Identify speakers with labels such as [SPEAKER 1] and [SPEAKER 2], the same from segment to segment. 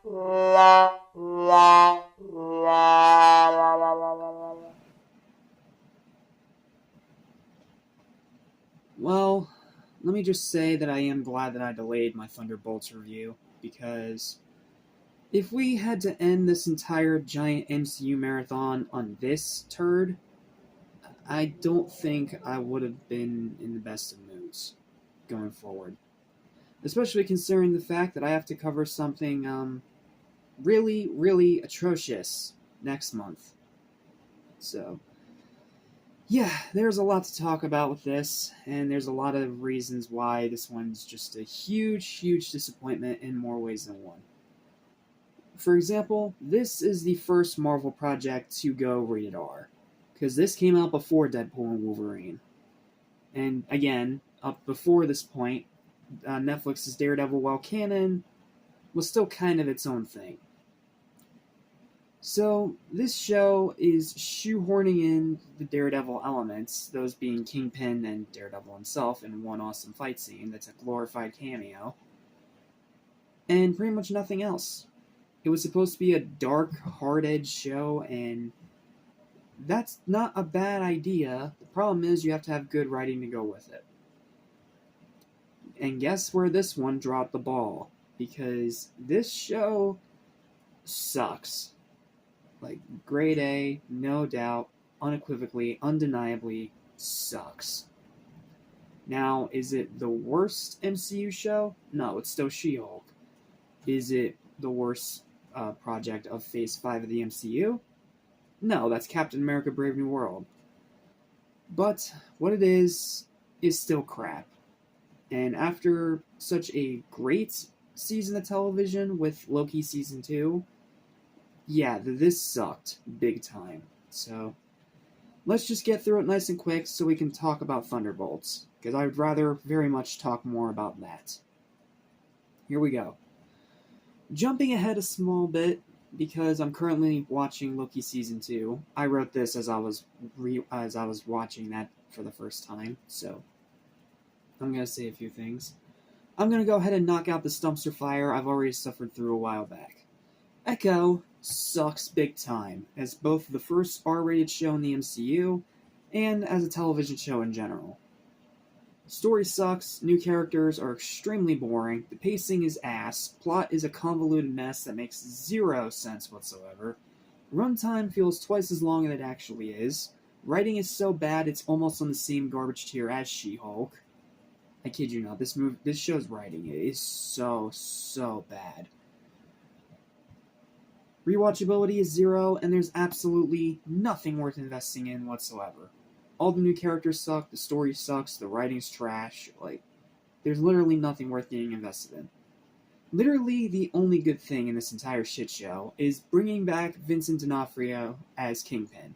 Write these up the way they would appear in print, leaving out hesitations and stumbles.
[SPEAKER 1] Well, let me just say that I am glad that I delayed my Thunderbolts review, because if we had to end this entire giant MCU marathon on this turd, I don't think I would have been in the best of moods going forward. Especially considering the fact that I have to cover something really, really atrocious next month. So, yeah, there's a lot to talk about with this, and there's a lot of reasons why this one's just a huge, huge disappointment in more ways than one. For example, this is the first Marvel project to go rated R, because this came out before Deadpool and Wolverine. And again, up before this point, Netflix's Daredevil, while canon, was still kind of its own thing. So, this show is shoehorning in the Daredevil elements, those being Kingpin and Daredevil himself, in one awesome fight scene that's a glorified cameo, and pretty much nothing else. It was supposed to be a dark, hard-edged show, and that's not a bad idea. The problem is you have to have good writing to go with it. And guess where this one dropped the ball? Because this show sucks. Like, grade A, no doubt, unequivocally, undeniably sucks. Now, is it the worst MCU show? No, it's still She-Hulk. Is it the worst project of Phase 5 of the MCU? No, that's Captain America Brave New World. But what it is still crap. And after such a great season of television with Loki Season 2, yeah, this sucked big time. So, let's just get through it nice and quick so we can talk about Thunderbolts, because I would rather very much talk more about that. Here we go. Jumping ahead a small bit, because I'm currently watching Loki Season 2. I wrote this as I was watching that for the first time, so I'm going to say a few things. I'm going to go ahead and knock out the dumpster fire I've already suffered through a while back. Echo sucks big time, as both the first R-rated show in the MCU, and as a television show in general. Story sucks, new characters are extremely boring, the pacing is ass, plot is a convoluted mess that makes zero sense whatsoever, runtime feels twice as long as it actually is, writing is so bad it's almost on the same garbage tier as She-Hulk. I kid you not, this show's writing is so bad. Rewatchability is 0, and there's absolutely nothing worth investing in whatsoever. All the new characters suck, the story sucks, the writing's trash, there's literally nothing worth getting invested in. Literally, the only good thing in this entire shit show is bringing back Vincent D'Onofrio as Kingpin.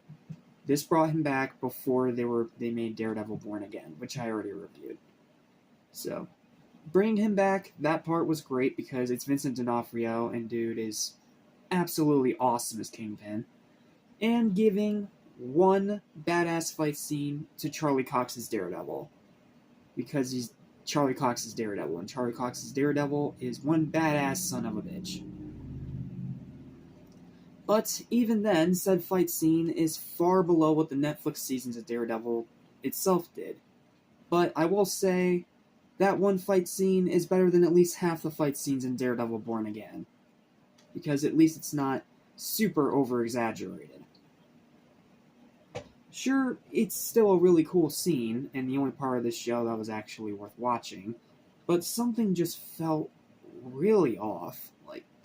[SPEAKER 1] This brought him back before they made Daredevil Born Again, which I already reviewed. So, bringing him back, that part was great because it's Vincent D'Onofrio, and dude is absolutely awesome as Kingpin, and giving one badass fight scene to Charlie Cox's Daredevil, because he's Charlie Cox's Daredevil, and Charlie Cox's Daredevil is one badass son of a bitch. But even then, said fight scene is far below what the Netflix seasons of Daredevil itself did. But I will say that one fight scene is better than at least half the fight scenes in Daredevil Born Again, because at least it's not super over-exaggerated. Sure, it's still a really cool scene, and the only part of this show that was actually worth watching, but something just felt really off.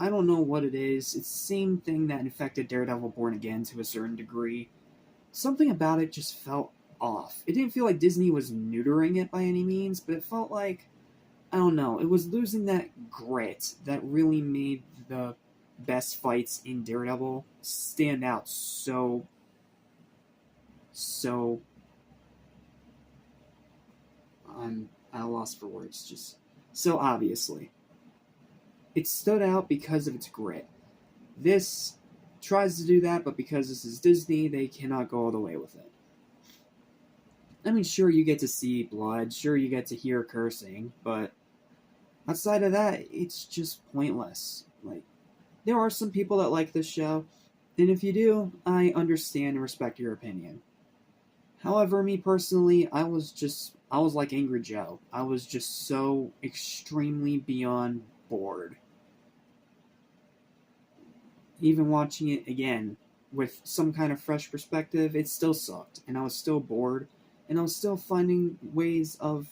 [SPEAKER 1] I don't know what it is. It's the same thing that infected Daredevil Born Again to a certain degree. Something about it just felt off. It didn't feel like Disney was neutering it by any means, but it felt like, I don't know, it was losing that grit that really made the best fights in Daredevil stand out so I'm at a loss for words, just so obviously. It stood out because of its grit. This tries to do that, but because this is Disney, they cannot go all the way with it. I mean, sure, you get to see blood, sure, you get to hear cursing, but outside of that, it's just pointless. there are some people that like this show, and if you do, I understand and respect your opinion. However, me personally, I was like Angry Joe. I was just so extremely beyond bored. Even watching it again with some kind of fresh perspective, it still sucked, and I was still bored, and I was still finding ways of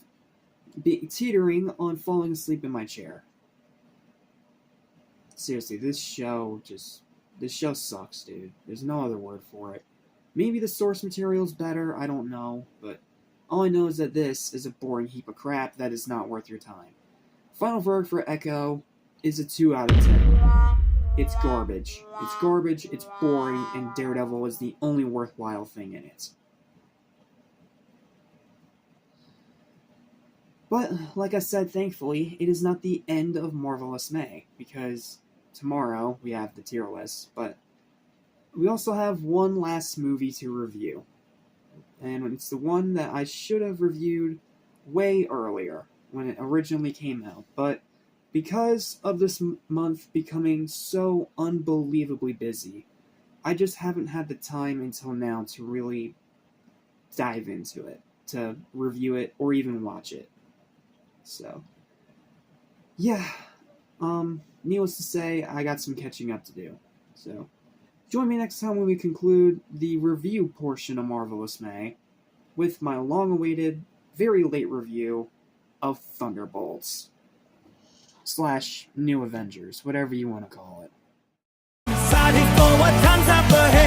[SPEAKER 1] teetering on falling asleep in my chair. Seriously, this show sucks, dude. There's no other word for it. Maybe the source material's better, I don't know, but all I know is that this is a boring heap of crap that is not worth your time. Final verdict for Echo is a 2 out of 10. It's garbage. It's garbage, it's boring, and Daredevil is the only worthwhile thing in it. But, like I said, thankfully, it is not the end of Marvelous May, because tomorrow we have the tier list, but we also have one last movie to review. And it's the one that I should have reviewed way earlier, when it originally came out. But because of this month becoming so unbelievably busy, I just haven't had the time until now to really dive into it, to review it, or even watch it. So, yeah. Needless to say, I got some catching up to do. So, join me next time when we conclude the review portion of Marvelous May with my long-awaited, very late review of Thunderbolts / New Avengers, whatever you want to call it.
[SPEAKER 2] Fighting for what comes up ahead.